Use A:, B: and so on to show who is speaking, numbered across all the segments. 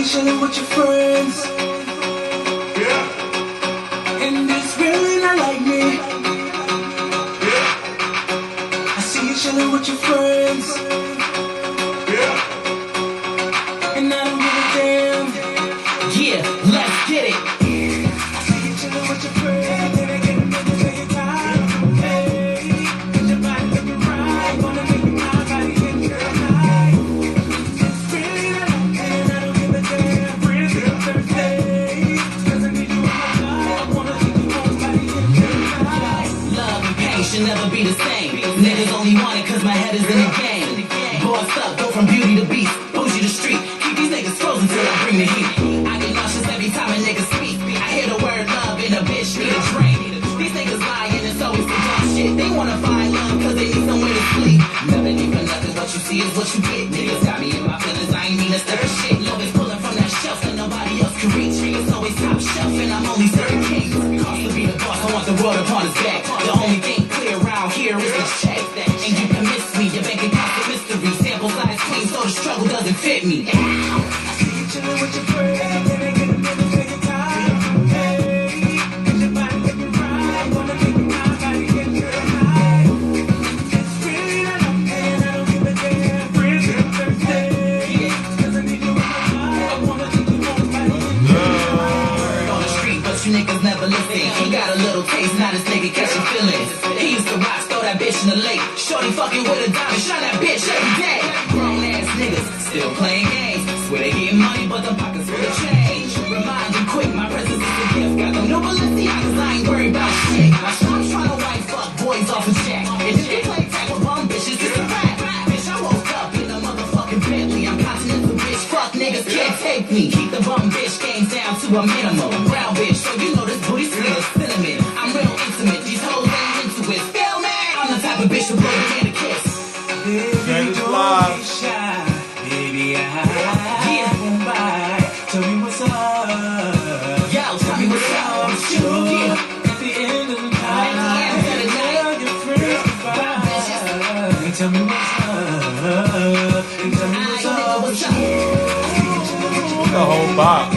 A: chilling with your friends.
B: Yeah.
A: And it's really not like me.
B: Yeah.
A: I see you chilling with your friends.
B: Yeah.
A: And I don't give a damn.
C: Yeah, let's get it.
A: I see you chilling with your friends. And I get a nigga till you time. Hey, cause your body looking right. Gonna make you my body in your night. It's really not like me. And I don't give a damn. Friends till Thursday. Cause I need you in my life. I wanna take you home, body in your night.
C: Love and pain should never be the same. Niggas only want it cause my head is in the game. Bossed up, go from beauty to beast, bougie to street. Keep these niggas frozen till I bring the heat. I get nauseous every time a nigga speak. I hear the word love and a bitch need a drink. These niggas lying, it's always some dumb shit. They wanna find love cause they need somewhere to sleep. Never need for nothing, what you see is what you get. Niggas got me in my feelings, I ain't mean to stir shit. Love is pulling from that shelf that nobody else can reach. It's always top shelf and I'm only serving kings. Cost to be the boss, I want the world upon his back. The only thing clear around here is the check. And you can miss me, your bank account's a mystery. Sample size clean so the struggle doesn't fit me.
A: I see you chillin' with your friends. And I get a nigga till you time. Hey, cause your body looking right. Wanna make you my body in your night. It's really not like me. And I don't give a damn. Friends till Thursday. Cause I need you in my life. I wanna take you home, body in your night.
C: Word on the street, but you niggas never listen. He got a little taste, now this nigga catching feelings. He used to rock, throw that bitch in the lake. Shorty fucking with a diamond, shine that bitch every day. Grown ass niggas still playing games. Swear they getting money, but them pockets full of change. Remind you quick, my presence is a gift. Got them new Balenciagas, I ain't worried about shit. My strong's trying to wife fuck boys off a jack. If you can play tag with bum bitches, it's a rap. Bitch, I woke up in a motherfucking Bentley. I'm continental bitch, fuck niggas can't take me. Keep the bum bitch games down to a minimum. Brown bitch, so you know this booty sweet as cinnamon. I'm real intimate, these hoes ain't into it. Feel me? I'm the type of bitch who blow the man a kiss.
A: Baby, don't be shy. Baby, I won't bite. Tell me what's up.
C: Yo, tell me what's up with you. Yeah.
A: At the end of the night, tell your friends goodbye. Tell me what's up. Tell me what's up with you.
B: The whole box.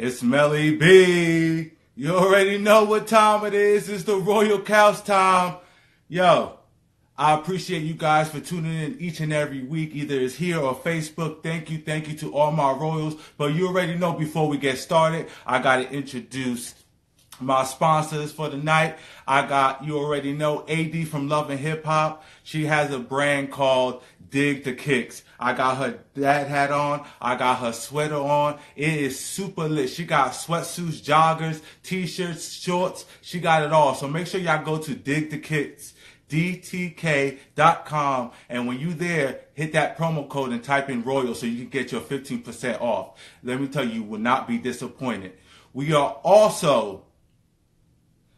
B: It's Melli B. You already know what time it is. It's the Royal Couch time. Yo, I appreciate you guys for tuning in each and every week. Either it's here or Facebook. Thank you to all my Royals. But you already know before we get started, I got to introduce my sponsors for the night. You already know AD from Love and Hip Hop. She has a brand called Dig the Kicks. I got her dad hat on. I got her sweater on. It is super lit. She got sweatsuits, joggers, t-shirts, shorts. She got it all. So make sure y'all go to Dig the Kicks, DTK.com. And when you there, hit that promo code and type in Royal so you can get your 15% off. Let me tell you, you will not be disappointed. We are also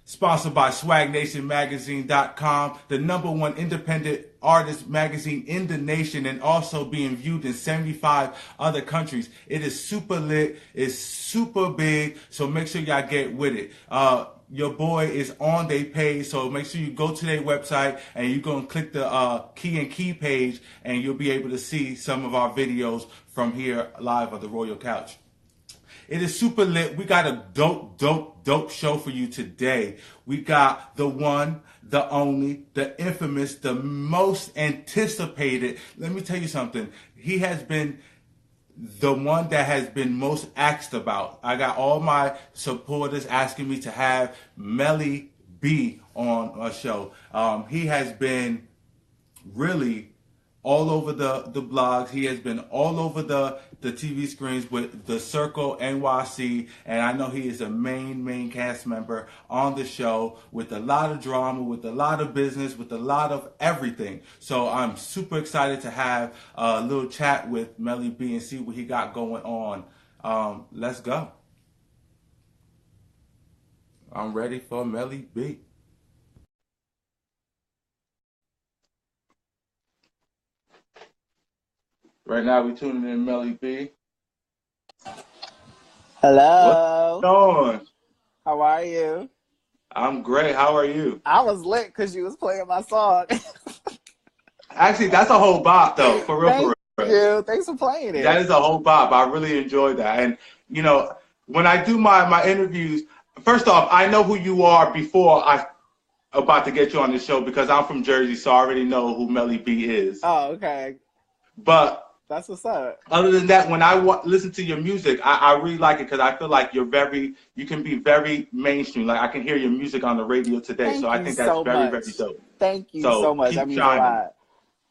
B: sponsored by SwagNationMagazine.com, the #1 independent artist magazine in the nation and also being viewed in 75 other countries. It is super lit. It's super big. So make sure y'all get with it. Your boy is on their page, so make sure you go to their website and you go and click the Key and Key page and you'll be able to see some of our videos from here live on the Royal Couch. It is super lit. We got a dope show for you today. We got the one, the only, the infamous, the most anticipated. Let me tell you something. He has been the one that has been most asked about. I got all my supporters asking me to have Melli B on our show. He has been really all over the blogs. He has been all over the TV screens with the Circle NYC, and I know he is a main cast member on the show with a lot of drama, with a lot of business, with a lot of everything. So I'm super excited to have a little chat with Melli B and see what he got going on. Let's go. I'm ready for Melli B. Right now, we tuning in Melli B. What's
D: Hello.
B: going on?
D: How are you?
B: I'm great. How are you?
D: I was lit because you was playing my song.
B: Actually, that's a whole bop, though. For real,
D: Thank
B: for real.
D: you. Thanks for playing
B: That
D: it.
B: is a whole bop. I really enjoyed that. And, you know, when I do my interviews, first off, I know who you are before I about to get you on the show because I'm from Jersey, so I already know who Melli B is.
D: Oh, okay.
B: But
D: That's what's up.
B: other than that, when I listen to your music, I really like it because I feel like you can be very mainstream. Like I can hear your music on the radio today,
D: Thank
B: so I
D: you
B: think that's
D: so
B: very,
D: much.
B: very dope.
D: Thank you so
B: So
D: much. That
B: keep
D: means a
B: shining.
D: lot.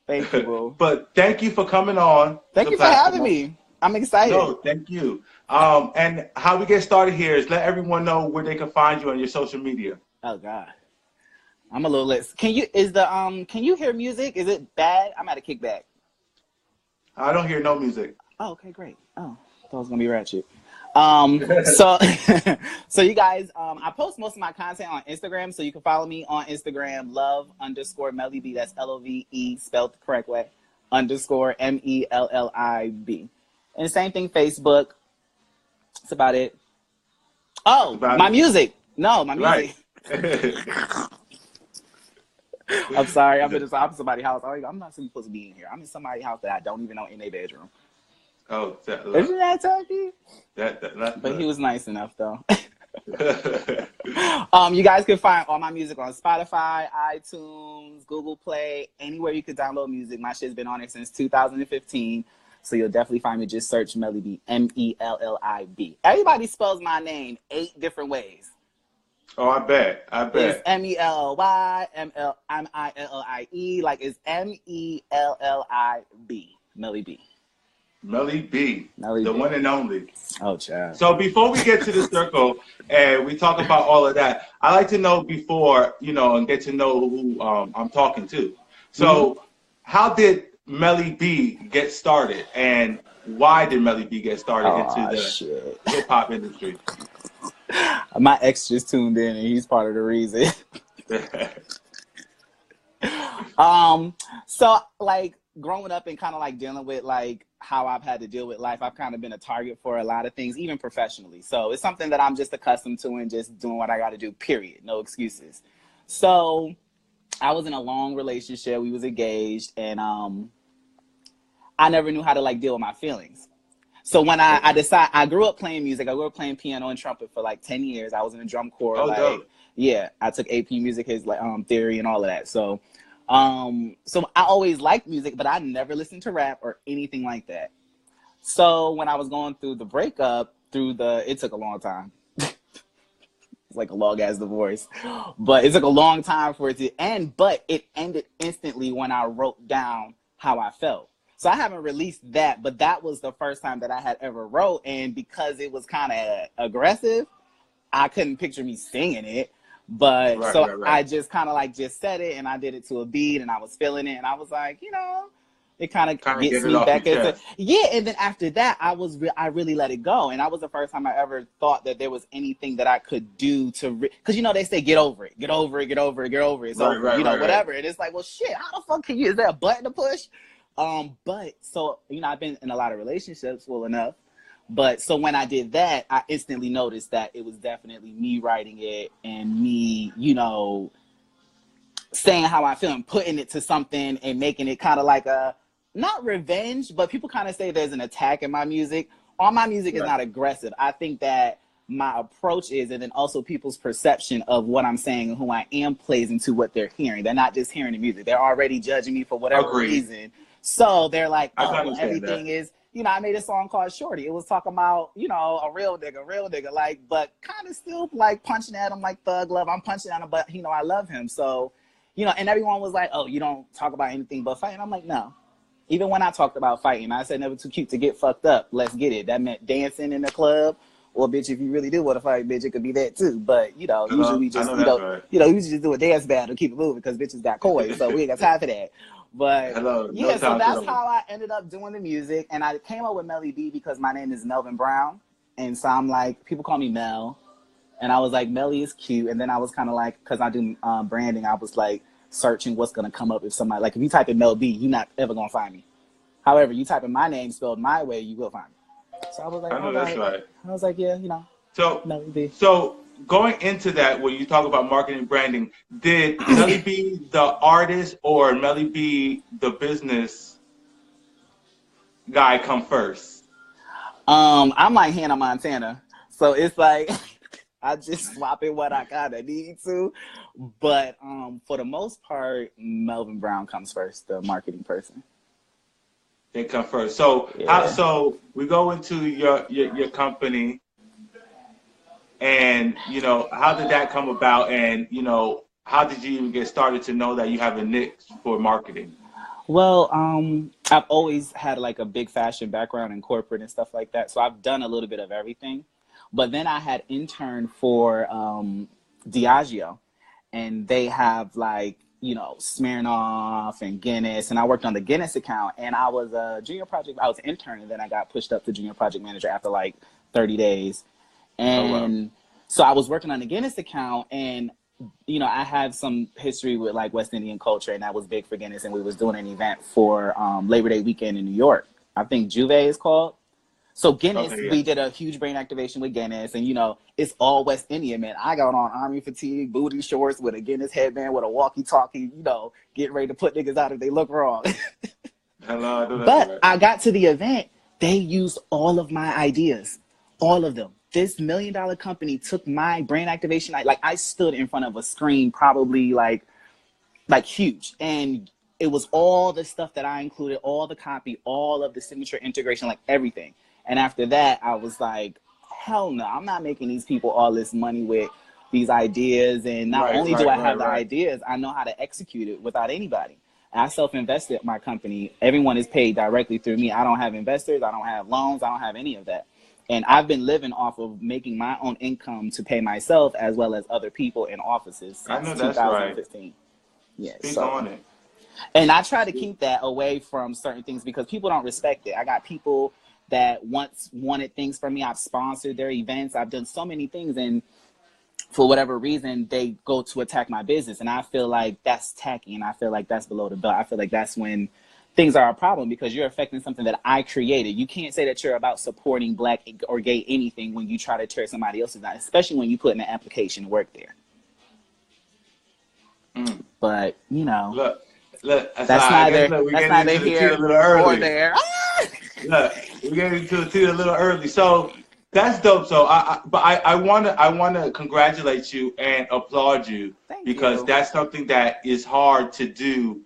D: Thank you, boo.
B: But thank you for coming on
D: Thank
B: the
D: you for having
B: platform.
D: me. I'm excited.
B: No, thank you. And how we get started here is let everyone know where they can find you on your social media.
D: Oh God. I'm a little lit. Can you hear music? Is it bad? I'm at a kickback.
B: I don't hear no music.
D: Oh, okay, great. Oh, I thought it was gonna be ratchet. So so you guys, I post most of my content on Instagram, so you can follow me on Instagram, love_Melli B. That's LOVE spelled the correct way, _MELLIB. And the same thing, Facebook. That's about it. Oh,
B: About
D: my
B: it.
D: music. No, my music.
B: Right.
D: I'm sorry. I'm somebody's house. I'm not supposed to be in here. I'm in somebody's house that I don't even know in their bedroom.
B: Oh,
D: Isn't that touchy?
B: that's
D: But he was nice enough, though. You guys can find all my music on Spotify, iTunes, Google Play, anywhere you could download music. My shit's been on it since 2015. So you'll definitely find me. Just search Melli B, MELLIB. Everybody spells my name 8 different ways.
B: Oh, I bet.
D: It's MELLY, MILLIE. Like it's MELLIB. Melli B.
B: Melli B,
D: Melli
B: the
D: B.
B: one and only.
D: Oh, child.
B: So before we get to the circle and we talk about all of that, I like to know before, and get to know who I'm talking to. So how did Melli B get started and why did Melli B get started into the hip hop industry?
D: My ex just tuned in and he's part of the reason. So like growing up and kind of like dealing with like how I've had to deal with life, I've kind of been a target for a lot of things, even professionally. So it's something that I'm just accustomed to and just doing what I got to do, period. No excuses. So I was in a long relationship. We was engaged and I never knew how to like deal with my feelings. So when I decided, I grew up playing music. I grew up playing piano and trumpet for like 10 years. I was in a drum corps.
B: Dope.
D: Yeah, I took AP music, theory and all of that. So I always liked music, but I never listened to rap or anything like that. So when I was going through the breakup, it took a long time. It's like a long ass divorce, but it took a long time for it to end, but it ended instantly when I wrote down how I felt. So I haven't released that, but that was the first time that I had ever wrote. And because it was kind of aggressive, I couldn't picture me singing it. But right. I just kind of like just said it and I did it to a beat and I was feeling it. And I was like, it kind of gets me back into, yeah. And then after that, I really let it go. And that was the first time I ever thought that there was anything that I could do because, they say, get over it, get over it, get over it, get over it. So, whatever. And it's like, well, shit, how the fuck is there a button to push? But so, I've been in a lot of relationships, well enough. But so when I did that, I instantly noticed that it was definitely me writing it and me, saying how I feel and putting it to something and making it kind of like not revenge, but people kind of say there's an attack in my music. All my music is not aggressive. I think that my approach is, and then also people's perception of what I'm saying and who I am plays into what they're hearing. They're not just hearing the music. They're already judging me for whatever reason. So they're like, everything is, I made a song called Shorty. It was talking about, a real nigga, like, but kind of still like punching at him like thug love. I'm punching at him, but, I love him. So, and everyone was like, oh, you don't talk about anything but fight. And I'm like, no. Even when I talked about fighting, I said never too cute to get fucked up. Let's get it. That meant dancing in the club. Or bitch, if you really do want to fight, bitch, it could be that too. But usually we
B: I
D: just
B: know that's right.
D: we usually just do a dance battle, keep it moving because bitches got coy, so we ain't got time for that. But
B: Hello, no
D: yeah, so
B: time
D: that's
B: for
D: how I ended up doing the music, and I came up with Melly B because my name is Melvin Brown, and so I'm like, people call me Mel, and I was like, Melly is cute, and then I was kind of like, because I do branding, I was like searching what's gonna come up if somebody like if you type in Mel B, you're not ever gonna find me. However, you type in my name spelled my way, you will find me. So I was like,
B: I know
D: all
B: that's
D: right.
B: right.
D: I was like, yeah,
B: So,
D: Melly B.
B: so going into that, when you talk about marketing branding, did Melly B the artist or Melly B the business guy come first?
D: I'm like Hannah Montana, so it's like I just swap in what I kind of need to. But for the most part, Melvin Brown comes first, the marketing person.
B: They come first. So how?
D: Yeah.
B: So we go into your company, and how did that come about? And how did you even get started to know that you have a niche for marketing?
D: Well, I've always had like a big fashion background in corporate and stuff like that, so I've done a little bit of everything. But then I had interned for Diageo, and they have like Smirnoff and Guinness, and I worked on the Guinness account, and I was a junior project. I was an intern, and then I got pushed up to junior project manager after like 30 days,
B: Oh wow.
D: and so I was working on the Guinness account, and I had some history with like West Indian culture, and that was big for Guinness, and we was doing an event for Labor Day weekend in New York. I think Juve is called. So Guinness,
B: Okay. Yeah.
D: we did a huge brand activation with Guinness, and it's all West Indian, man. I got on army fatigue, booty shorts with a Guinness headband, with a walkie-talkie, getting ready to put niggas out if they look wrong.
B: Hello. I know that's
D: But
B: right.
D: I got to the event, they used all of my ideas, all of them. This $1 million company took my brand activation. I stood in front of a screen, probably like huge, and it was all the stuff that I included, all the copy, all of the signature integration, like everything. And after that, I was like, hell no, I'm not making these people all this money with these ideas. And not
B: Right.
D: only do
B: Right.
D: I
B: Right.
D: have the
B: Right.
D: ideas, I know how to execute it without anybody. I self-invested my company. Everyone is paid directly through me. I don't have investors. I don't have loans. I don't have any of that. And I've been living off of making my own income to pay myself as well as other people in offices
B: I
D: since
B: know that's right.
D: 2015. Yeah,
B: Speak
D: so
B: on it.
D: and I try to keep that away from certain things because people don't respect it. I got people that once wanted things from me. I've sponsored their events. I've done so many things, and for whatever reason, they go to attack my business, and I feel like that's tacky, and I feel like that's below the belt. I feel like that's when things are a problem because you're affecting something that I created. You can't say that you're about supporting Black or gay anything when you try to tear somebody else's down, especially when you put in an application to work there.
B: Mm.
D: But
B: Look. Look. So
D: that's
B: I guess
D: neither
B: look, we
D: that's
B: getting
D: neither
B: into the tea a
D: here
B: little
D: or
B: early.
D: there.
B: Look, we getting into the tea a little early. So that's dope. So I wanna congratulate you and applaud you
D: Thank
B: because
D: you.
B: that's something that is hard to do.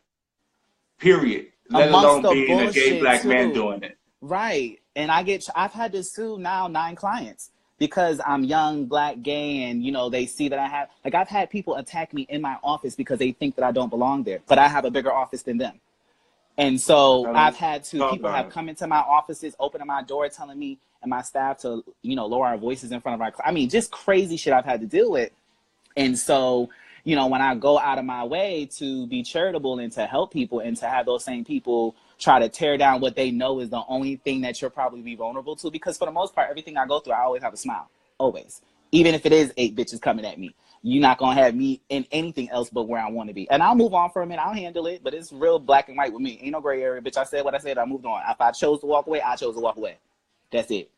B: Period. Let
D: Amongst
B: alone
D: the
B: being a gay
D: bullshit
B: Black man
D: too.
B: doing it.
D: Right. And I've had to sue now 9 clients because I'm young, Black, gay, and they see that I've had people attack me in my office because they think that I don't belong there, but I have a bigger office than them. And so I've had to,
B: Talk
D: people have
B: about it.
D: come into my offices, opening my door, telling me and my staff to, lower our voices in front of just crazy shit I've had to deal with. And so, when I go out of my way to be charitable and to help people and to have those same people try to tear down what they know is the only thing that you'll probably be vulnerable to, because for the most part, everything I go through, I always have a smile. Always. Even if it is 8 bitches coming at me, you're not going to have me in anything else but where I want to be. And I'll move on for a minute. I'll handle it, but it's real black and white with me. Ain't no gray area. Bitch, I said what I said. I moved on. If I chose to walk away, I chose to walk away. That's it.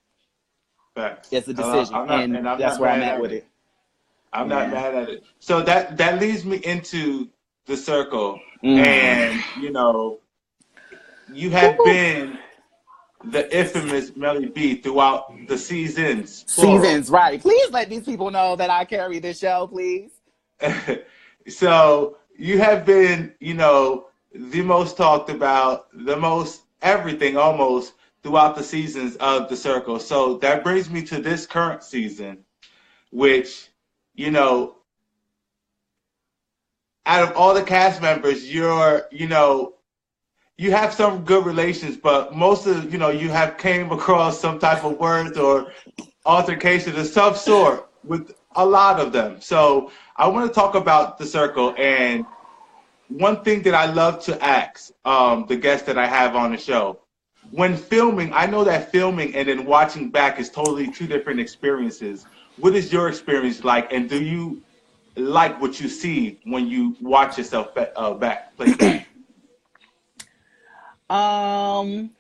B: Facts.
D: It's a decision. And
B: I'm
D: that's
B: not
D: where I'm
B: mad
D: at
B: at
D: with
B: it.
D: it.
B: I'm not
D: Yeah.
B: mad at it. So that leads me into the circle,
D: Mm.
B: and you have been the infamous Melly B throughout the seasons, plural.
D: Seasons, right. Please let these people know that I carry this show, please.
B: So you have been, the most talked about, the most everything almost throughout the seasons of the circle. So that brings me to this current season, which, out of all the cast members, you're, you have some good relations, but most of you have came across some type of words or altercation of some sort with a lot of them. So I want to talk about the circle. And one thing that I love to ask the guests that I have on the show, when filming, I know that filming and then watching back is totally two different experiences. What is your experience like, and do you like what you see when you watch yourself back, play back?
D: Um,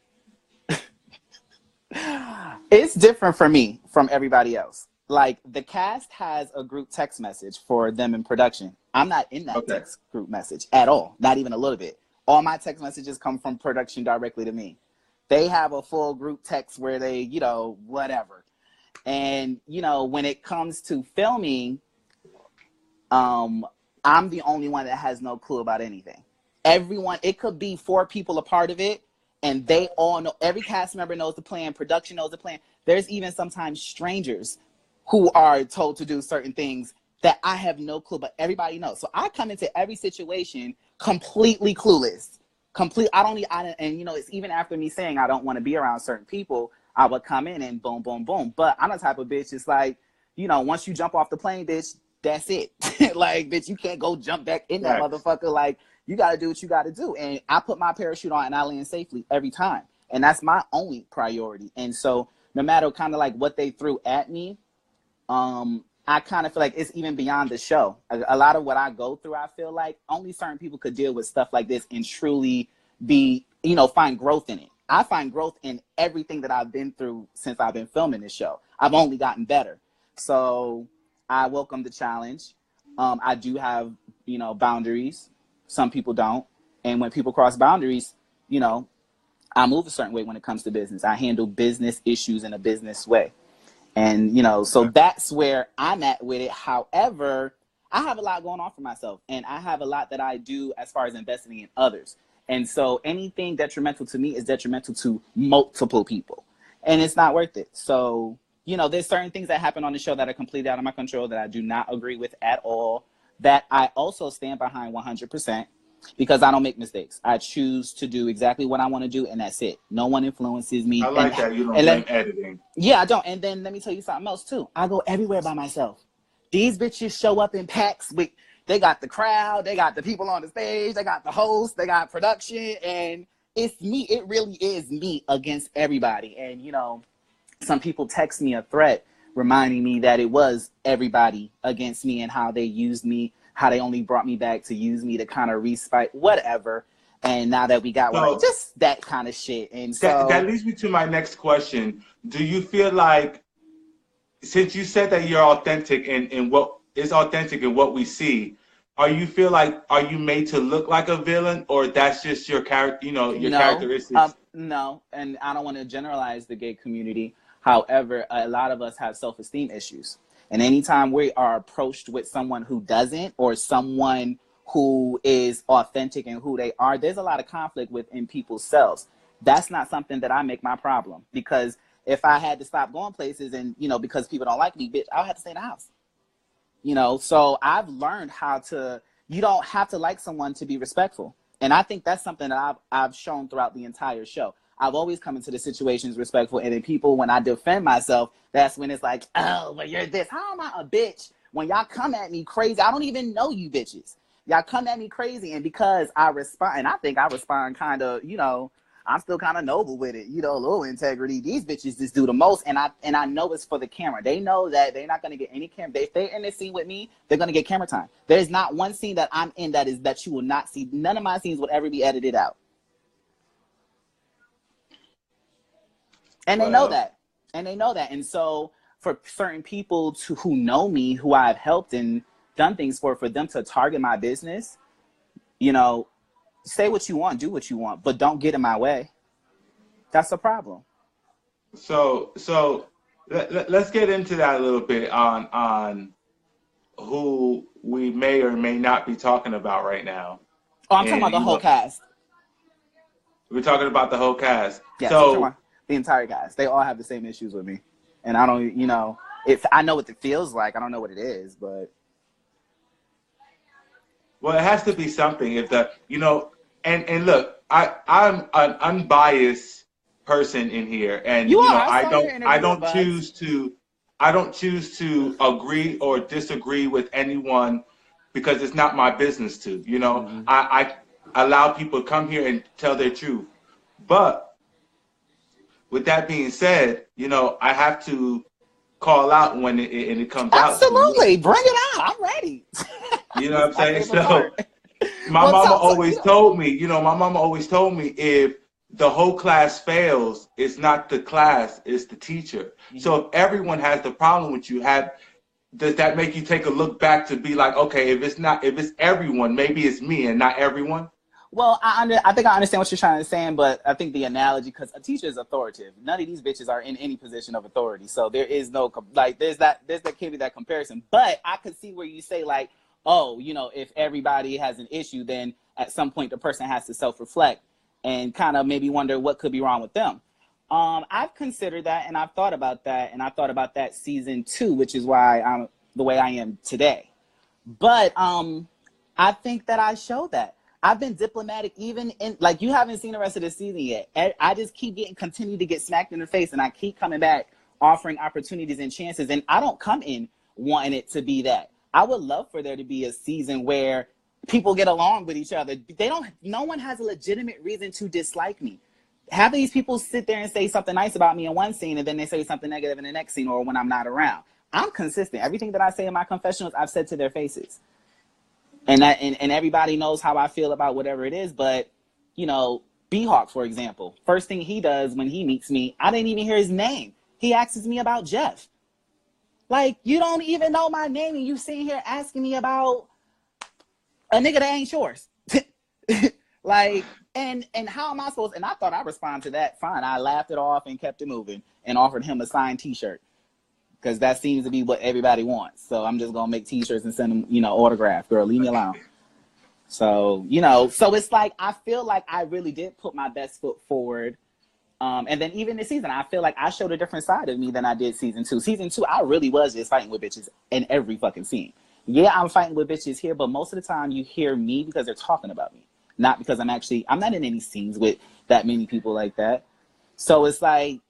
D: it's different for me from everybody else. Like, the cast has a group text message for them in production. I'm not in that
B: Okay.
D: text group message at all, not even a little bit. All my text messages come from production directly to me. They have a full group text where they, whatever. And, when it comes to filming, I'm the only one that has no clue about anything. Everyone, it could be 4 people a part of it, and they all know, every cast member knows the plan, production knows the plan. There's even sometimes strangers who are told to do certain things that I have no clue, but everybody knows. So I come into every situation completely clueless. It's even after me saying I don't want to be around certain people, I would come in and boom, boom, boom. But I'm the type of bitch, it's like, once you jump off the plane, bitch, that's it. Like, bitch, you can't go jump back in that
B: Right.
D: motherfucker. Like, you got to do what you got to do. And I put my parachute on and I land safely every time. And that's my only priority. And so no matter kind of like what they threw at me, I kind of feel like it's even beyond the show. A lot of what I go through, I feel like only certain people could deal with stuff like this and truly find growth in it. I find growth in everything that I've been through since I've been filming this show. I've only gotten better. So I welcome the challenge. I do have, boundaries. Some people don't. And when people cross boundaries, I move a certain way when it comes to business. I handle business issues in a business way. And, so that's where I'm at with it. However, I have a lot going on for myself, and I have a lot that I do as far as investing in others. And so anything detrimental to me is detrimental to multiple people, and it's not worth it. So, there's certain things that happen on the show that are completely out of my control that I do not agree with at all, that I also stand behind 100%. Because I don't make mistakes. I choose to do exactly what I want to do, and that's it. No one influences me.
B: I like that you don't blame editing.
D: Yeah, I don't. And then let me tell you something else, too. I go everywhere by myself. These bitches show up in packs. They got the crowd. They got the people on the stage. They got the host. They got production. And it's me. It really is me against everybody. And, some people text me a threat reminding me that it was everybody against me and how they used me, how they only brought me back to use me to kind of respite, whatever. And now that we got just that kind of shit. And so
B: that leads me to my next question. Do you feel like, since you said that you're authentic in what is authentic in what we see, are you made to look like a villain, or that's just your character, your characteristics?
D: No, and I don't want to generalize the gay community. However, a lot of us have self-esteem issues. And anytime we are approached with someone who doesn't, or someone who is authentic in who they are, there's a lot of conflict within people's selves. That's not something that I make my problem, because if I had to stop going places and, because people don't like me, bitch, I'll have to stay in the house. So I've learned you don't have to like someone to be respectful. And I think that's something that I've shown throughout the entire show. I've always come into the situations respectful, and then people, when I defend myself, that's when it's like, oh, but you're this. How am I a bitch when y'all come at me crazy? I don't even know you bitches. Y'all come at me crazy, and because I respond, and I think I respond kind of, I'm still kind of noble with it, a little integrity. These bitches just do the most, and I know it's for the camera. They know that they're not going to get any camera. If they're in this scene with me, they're going to get camera time. There's not one scene that I'm in that you will not see. None of my scenes will ever be edited out. And they know that. And so for certain people who know me, who I've helped and done things for them to target my business, say what you want, do what you want, but don't get in my way. That's a problem.
B: So let's get into that a little bit on who we may or may not be talking about right now.
D: Oh, I'm talking about the whole cast.
B: We're talking about the whole cast.
D: Yes, I'm talking about the entire cast. They all have the same issues with me. And I don't, if I know what it feels like, I don't know what it is, but.
B: Well, it has to be something. And look, I'm an unbiased person in here, and
D: You
B: you
D: are.
B: know
D: I saw your
B: I
D: interview with
B: don't
D: Bugs.
B: choose to agree or disagree with anyone because it's not my business to. You know,
D: Mm-hmm.
B: I allow people to come here and tell their truth, but with that being said, you know, I have to call out when it comes out to me.
D: Absolutely. Bring it out. I'm ready.
B: You know
D: This
B: what
D: is
B: I'm
D: my
B: saying?
D: favorite part.
B: So my
D: Well,
B: mama
D: tell,
B: always told me, you know, my mama always told me if the whole class fails, it's not the class, it's the teacher.
D: Mhm.
B: So if everyone has the problem with you, does that make you take a look back to be like, okay, if it's everyone, maybe it's me and not everyone?
D: Well, I think I understand what you're trying to say, but I think the analogy, because a teacher is authoritative. None of these bitches are in any position of authority, so there is no like there's that can't be that comparison. But I could see where you say like, oh, you know, if everybody has an issue, then at some point the person has to self-reflect and kind of maybe wonder what could be wrong with them. I've considered that and I've thought about that, and I thought about that season 2, which is why I'm the way I am today. But I think that I show that. I've been diplomatic even in like you haven't seen the rest of the season yet. I just keep continue to get smacked in the face, and I keep coming back offering opportunities and chances, and I don't come in wanting it to be that. I would love for there to be a season where people get along with each other. No one has a legitimate reason to dislike me. Have these people sit there and say something nice about me in one scene and then they say something negative in the next scene or when I'm not around. I'm consistent. Everything that I say in my confessionals, I've said to their faces. And everybody knows how I feel about whatever it is. But, you know, B-Hawk, for example, first thing he does when he meets me, I didn't even hear his name. He asks me about Jeff. Like, you don't even know my name and you sitting here asking me about a nigga that ain't yours. Like, and how am I supposed, and I thought I responded to that fine. I laughed it off and kept it moving and offered him a signed t-shirt because that seems to be what everybody wants. So I'm just gonna make t-shirts and send them, you know, autograph. Girl, leave me alone. So, you know, so it's like I feel like I really did put my best foot forward. And then even this season, I feel like I showed a different side of me than I did season 2. Season 2, I really was just fighting with bitches in every fucking scene. Yeah, I'm fighting with bitches here, but most of the time you hear me because they're talking about me, not because I'm not in any scenes with that many people like that. So it's like,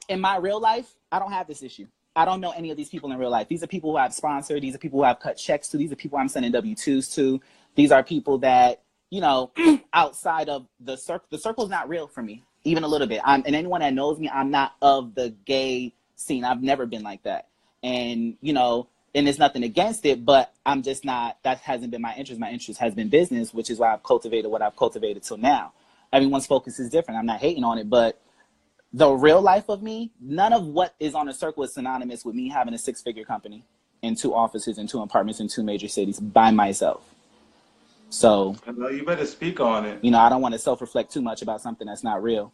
D: in my real life, I don't have this issue. I don't know any of these people in real life. These are people who I've sponsored. These are people who I've cut checks to. These are people I'm sending W-2s to. These are people that, you know, outside of the circle. The circle is not real for me, even a little bit. And anyone that knows me, I'm not of the gay scene. I've never been like that. And, you know, and there's nothing against it, but I'm just not, that hasn't been my interest. My interest has been business, which is why I've cultivated what I've cultivated till now. Everyone's focus is different. I'm not hating on it, but the real life of me, none of what is on the circle is synonymous with me having a 6-figure company and 2 offices and 2 apartments in 2 major cities by myself. So,
B: I know you better speak on it.
D: you know, I don't want to self-reflect too much about something that's not real.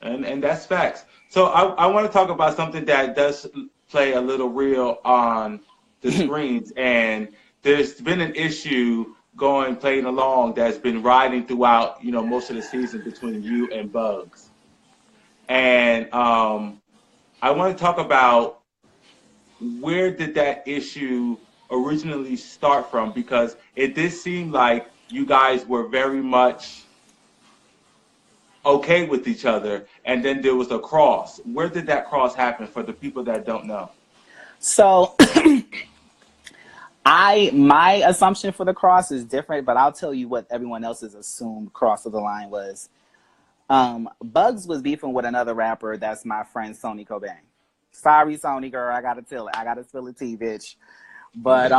B: And that's facts. So I want to talk about something that does play a little real on the screens, and there's been an issue playing along that's been riding throughout, you know, most of the season between you and Bugs. And I want to talk about where did that issue originally start from, because it did seem like you guys were very much okay with each other, and then there was a cross. Where did that cross happen for the people that don't know?
D: So my assumption for the cross is different, but I'll tell you what everyone else's assumed cross of the line was. Bugs was beefing with another rapper that's my friend Sony Cobain. Sorry, Sony girl, I gotta tell it. I gotta spill it tea, bitch. But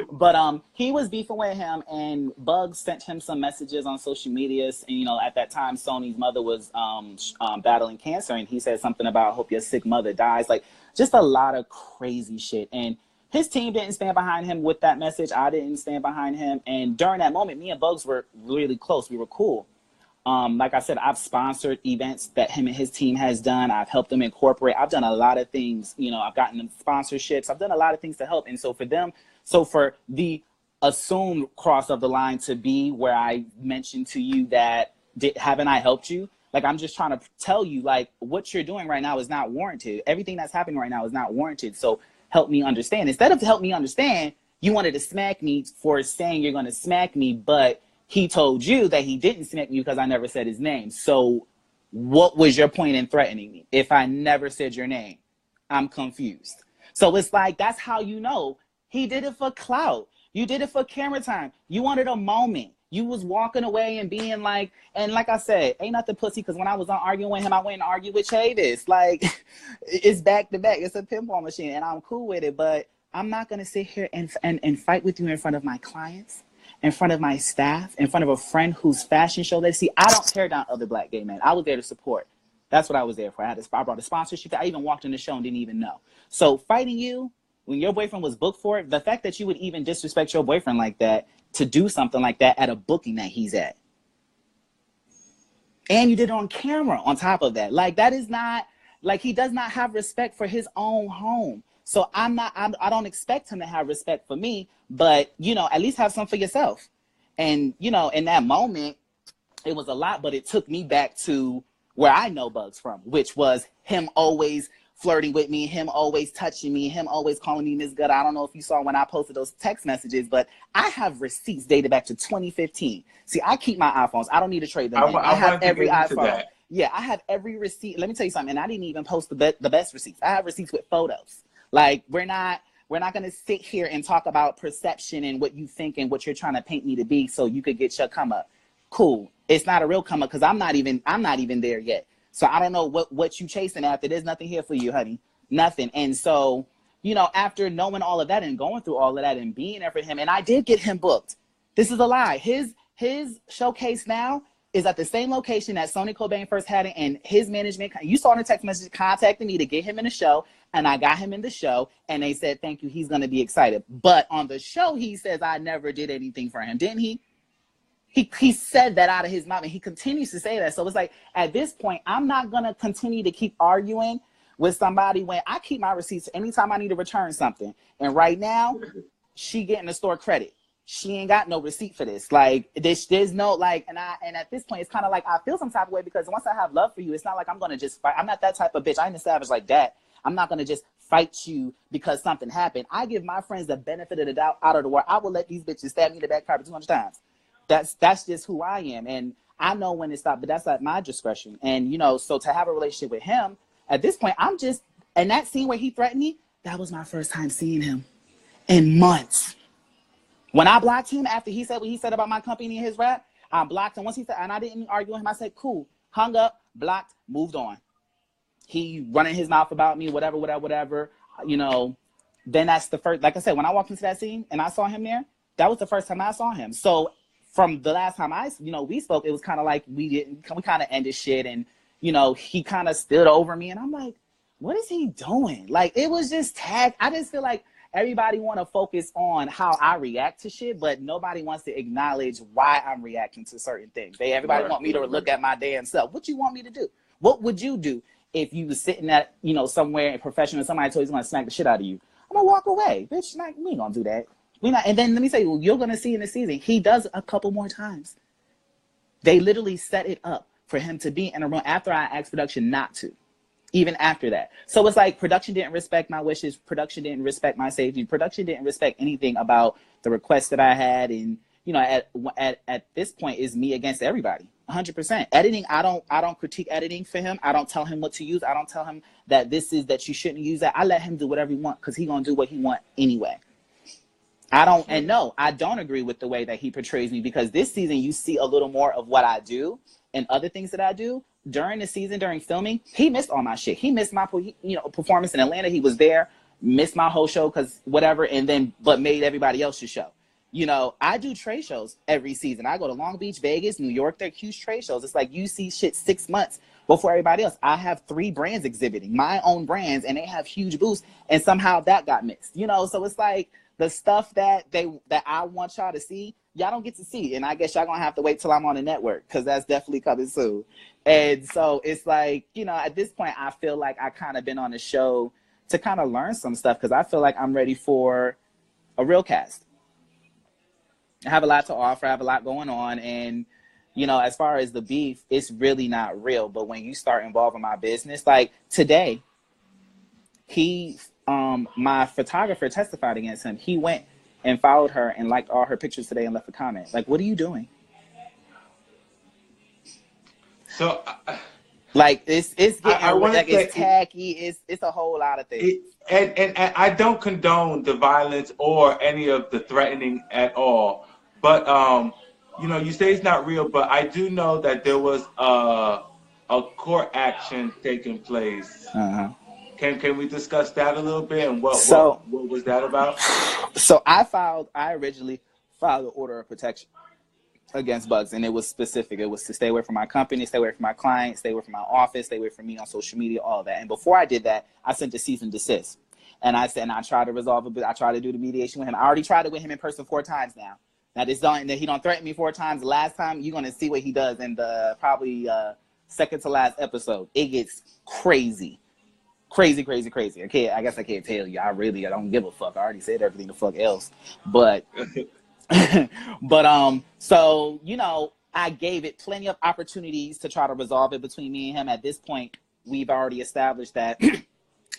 D: but he was beefing with him, and Bugs sent him some messages on social media. And you know, at that time, Sony's mother was battling cancer, and he said something about "hope your sick mother dies." Like, just a lot of crazy shit. And his team didn't stand behind him with that message. I didn't stand behind him. And during that moment, me and Bugs were really close. We were cool. Like I said, I've sponsored events that him and his team has done. I've helped them incorporate. I've done a lot of things. You know, I've gotten them sponsorships. I've done a lot of things to help. And so for the assumed cross of the line to be where I mentioned to you that haven't I helped you? Like, I'm just trying to tell you, like, what you're doing right now is not warranted. Everything that's happening right now is not warranted. So help me understand. Instead of help me understand, You wanted to smack me for saying you're going to smack me, but he told you that he didn't smack me because I never said his name. So what was your point in threatening me if I never said your name? I'm confused. So it's like, that's how you know he did it for clout. You did it for camera time. You wanted a moment. You was walking away and being like, and like I said, ain't nothing pussy, because when I was on arguing with him, I went and argued with Chavis. Like, it's back to back. It's a pinball machine, and I'm cool with it, but I'm not going to sit here and fight with you in front of my clients, in front of my staff, in front of a friend whose fashion show they see. I don't tear down other black gay men. I was there to support. That's what I was there for. I brought a sponsorship. I even walked in the show and didn't even know. So fighting you when your boyfriend was booked for it, the fact that you would even disrespect your boyfriend like that, to do something like that at a booking that he's at. And you did it on camera on top of that. Like, that is not, like, he does not have respect for his own home. So I don't expect him to have respect for me, but, you know, at least have some for yourself. And, you know, in that moment, it was a lot, but it took me back to where I know Bugs from, which was him always flirting with me, him always touching me, him always calling me Miss Good. I don't know if you saw when I posted those text messages, but I have receipts dated back to 2015. See, I keep my iPhones. I don't need to trade them in. I have every iPhone. Yeah, I have every receipt. Let me tell you something. And I didn't even post the best receipts. I have receipts with photos. Like, we're not going to sit here and talk about perception and what you think and what you're trying to paint me to be so you could get your come up. Cool. It's not a real come up because I'm not even there yet. So I don't know what you chasing after. There's nothing here for you, honey. Nothing. And so, you know, after knowing all of that and going through all of that and being there for him, and I did get him booked. This is a lie. His showcase now is at the same location that Sonny Cobain first had it, and his management, you saw in the text message, contacted me to get him in the show, and I got him in the show, and they said, thank you, he's going to be excited. But on the show, he says I never did anything for him. Didn't he? He said that out of his mouth, and he continues to say that. So it's like, at this point, I'm not going to continue to keep arguing with somebody when I keep my receipts anytime I need to return something. And right now, she getting the store credit. She ain't got no receipt for this. Like, there's no, like, and at this point, it's kind of like I feel some type of way because once I have love for you, it's not like I'm going to just fight. I'm not that type of bitch. I ain't a savage like that. I'm not going to just fight you because something happened. I give my friends the benefit of the doubt out of the world. I will let these bitches stab me in the back carpet 200 times. That's just who I am. And I know when to stop, but that's at my discretion. And, you know, so to have a relationship with him, at this point, I'm just, and that scene where he threatened me, that was my first time seeing him in months. When I blocked him after he said what he said about my company and his rap, I blocked him. Once he said, and I didn't argue with him, I said, cool, hung up, blocked, moved on. He running his mouth about me, whatever, you know, then that's the first, like I said, when I walked into that scene and I saw him there, that was the first time I saw him. So from the last time we spoke, it was kind of like we kind of ended shit, and, you know, he kind of stood over me, and I'm like, what is he doing? Like, it was just tag. I just feel like everybody want to focus on how I react to shit, but nobody wants to acknowledge why I'm reacting to certain things. Everybody want me to look at my damn self. What you want me to do? What would you do if you was sitting at, you know, somewhere in professional and somebody told you he's going to smack the shit out of you? I'm going to walk away. Bitch, we ain't going to do that. And then let me say, you're going to see in the season, he does a couple more times. They literally set it up for him to be in a room after I asked production not to, even after that. So it's like production didn't respect my wishes. Production didn't respect my safety. Production didn't respect anything about the requests that I had. And, you know, at this point is me against everybody, 100%. Editing, I don't critique editing for him. I don't tell him what to use. I don't tell him that you shouldn't use that. I let him do whatever he wants because he's going to do what he wants anyway. I don't agree with the way that he portrays me, because this season you see a little more of what I do and other things that I do. During the season, during filming, he missed all my shit. He missed my performance in Atlanta. He was there, missed my whole show because whatever, but made everybody else's show. You know, I do trade shows every season. I go to Long Beach, Vegas, New York. They're huge trade shows. It's like you see shit 6 months before everybody else. I have 3 brands exhibiting, my own brands, and they have huge booths, and somehow that got mixed. You know, so it's like, the stuff that I want y'all to see, y'all don't get to see. And I guess y'all gonna have to wait till I'm on the network, because that's definitely coming soon. And so it's like, you know, at this point, I feel like I kind of been on the show to kind of learn some stuff, because I feel like I'm ready for a real cast. I have a lot to offer. I have a lot going on. And, you know, as far as the beef, it's really not real. But when you start involving my business, like today, my photographer testified against him. He went and followed her and liked all her pictures today and left a comment. Like, what are you doing?
B: So
D: Like, it's
B: I
D: getting
B: want to
D: like it's
B: say
D: tacky. It's a whole lot of things.
B: and I don't condone the violence or any of the threatening at all. But you know, you say it's not real, but I do know that there was a court action taking place.
D: Uh-huh.
B: Can we discuss that a little bit and
D: So
B: what was that about?
D: I originally filed an order of protection against Bugs, and it was specific. It was to stay away from my company, stay away from my clients, stay away from my office, stay away from me on social media, all of that. And before I did that, I sent a cease and desist. And I said, and I tried to resolve it, but I tried to do the mediation with him. I already tried it with him in person 4 times now. Now this don't that he don't threaten me 4 times. The last time, you're gonna see what he does in the probably second to last episode. It gets crazy. Crazy. I guess I can't tell you. I don't give a fuck. I already said everything the fuck else. But so, you know, I gave it plenty of opportunities to try to resolve it between me and him. At this point, we've already established that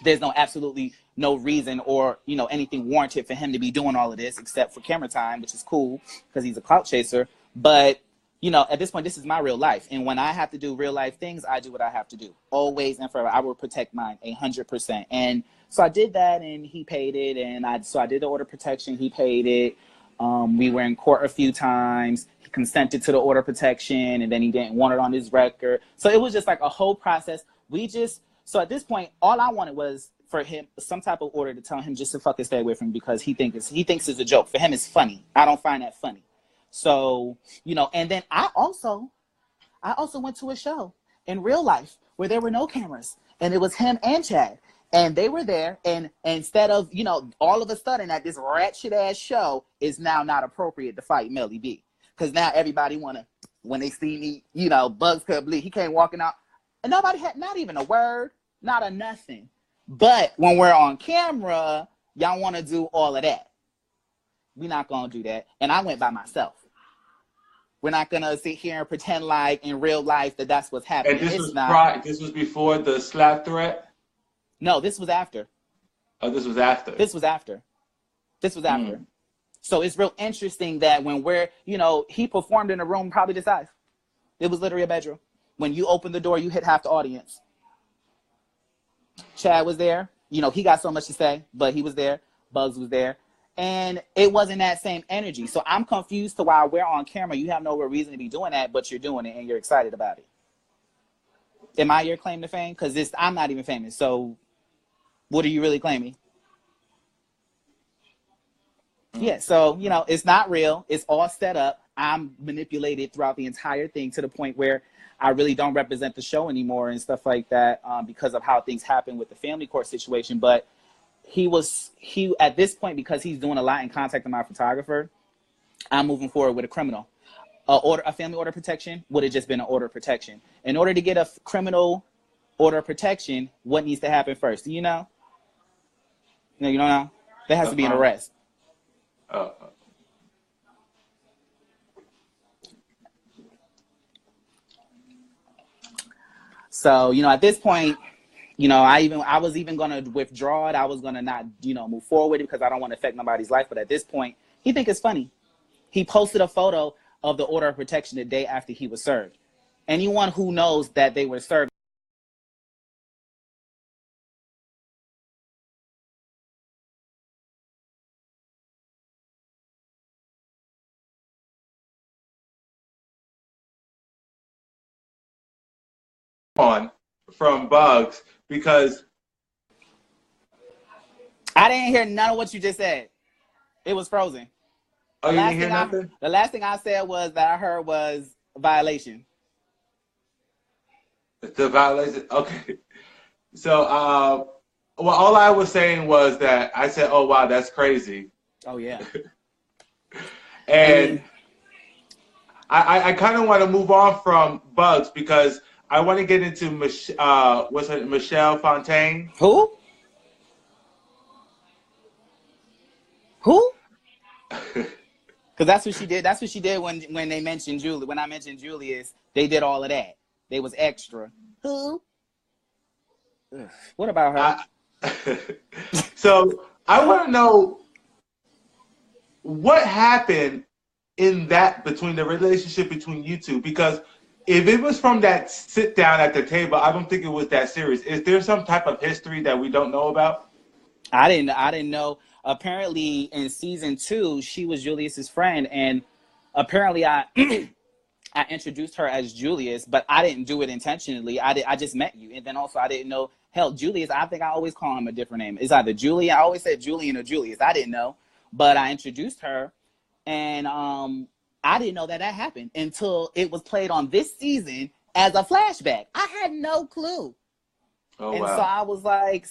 D: there's absolutely no reason or, you know, anything warranted for him to be doing all of this except for camera time, which is cool because he's a clout chaser. But, you know, at this point, this is my real life. And when I have to do real life things, I do what I have to do. Always and forever. I will protect mine 100%. And so I did that, and he paid it. And I did the order of protection. He paid it. We were in court a few times. He consented to the order of protection, and then he didn't want it on his record. So it was just like a whole process. So at this point, all I wanted was for him some type of order to tell him just to fucking stay away from me because he thinks it's a joke. For him, it's funny. I don't find that funny. So, you know, and then I also went to a show in real life where there were no cameras, and it was him and Chad. And they were there, and instead of, you know, all of a sudden at this ratchet ass show, is now not appropriate to fight Melli B. Because now everybody when they see me, you know, Bugs could bleed. He came walking out, and nobody had not even a word, not a nothing. But when we're on camera, y'all want to do all of that. We're not going to do that. And I went by myself. We're not going to sit here and pretend like in real life that's what's happening.
B: And this was before the slap threat?
D: No, this was after.
B: Oh, this was after.
D: This was after. So it's real interesting that when we're, you know, he performed in a room probably this size. It was literally a bedroom. When you open the door, you hit half the audience. Chad was there. You know, he got so much to say, but he was there. Bugs was there. And it wasn't that same energy. So I'm confused to why we're on camera. You have no real reason to be doing that, but you're doing it and you're excited about it. Am I your claim to fame? Because I'm not even famous. So what are you really claiming? Yeah, so, you know, it's not real. It's all set up. I'm manipulated throughout the entire thing to the point where I really don't represent the show anymore and stuff like that because of how things happen with the family court situation. But he at this point, because he's doing a lot in contacting my photographer, I'm moving forward with a criminal. A family order of protection would have just been an order of protection. In order to get a criminal order of protection, what needs to happen first? Do you know? No, you don't know? There has to be an arrest. So, you know, at this point, you know, I was even going to withdraw it. I was going to not, you know, move forward because I don't want to affect nobody's life. But at this point, he think it's funny. He posted a photo of the order of protection the day after he was served. Anyone who knows that they were served
B: on from Bugs because
D: I didn't hear none of what you just said. It was frozen.
B: you didn't hear nothing?
D: The last thing I said was that I heard was violation.
B: The violation. Okay. So well, all I was saying was that I said, "Oh wow, that's crazy."
D: Oh yeah.
B: And I kind of want to move on from Bugs because I want to get into Michelle Fontaine.
D: Who? Because that's what she did. That's what she did when they mentioned Julie. When I mentioned Julius, they did all of that. They was extra. Who? Ugh. What about her?
B: So I want to know what happened in that between the relationship between you two? Because if it was from that sit down at the table, I don't think it was that serious. Is there some type of history that we don't know about?
D: I didn't know. Apparently, in season 2, she was Julius's friend, and apparently, I I introduced her as Julius, but I didn't do it intentionally. I just met you, and then also I didn't know. Hell, Julius. I think I always call him a different name. It's either Julian. I always said Julian or Julius. I didn't know, but I introduced her, and I didn't know that happened until it was played on this season as a flashback. I had no clue.
B: Oh
D: And so
B: wow.
D: I was like,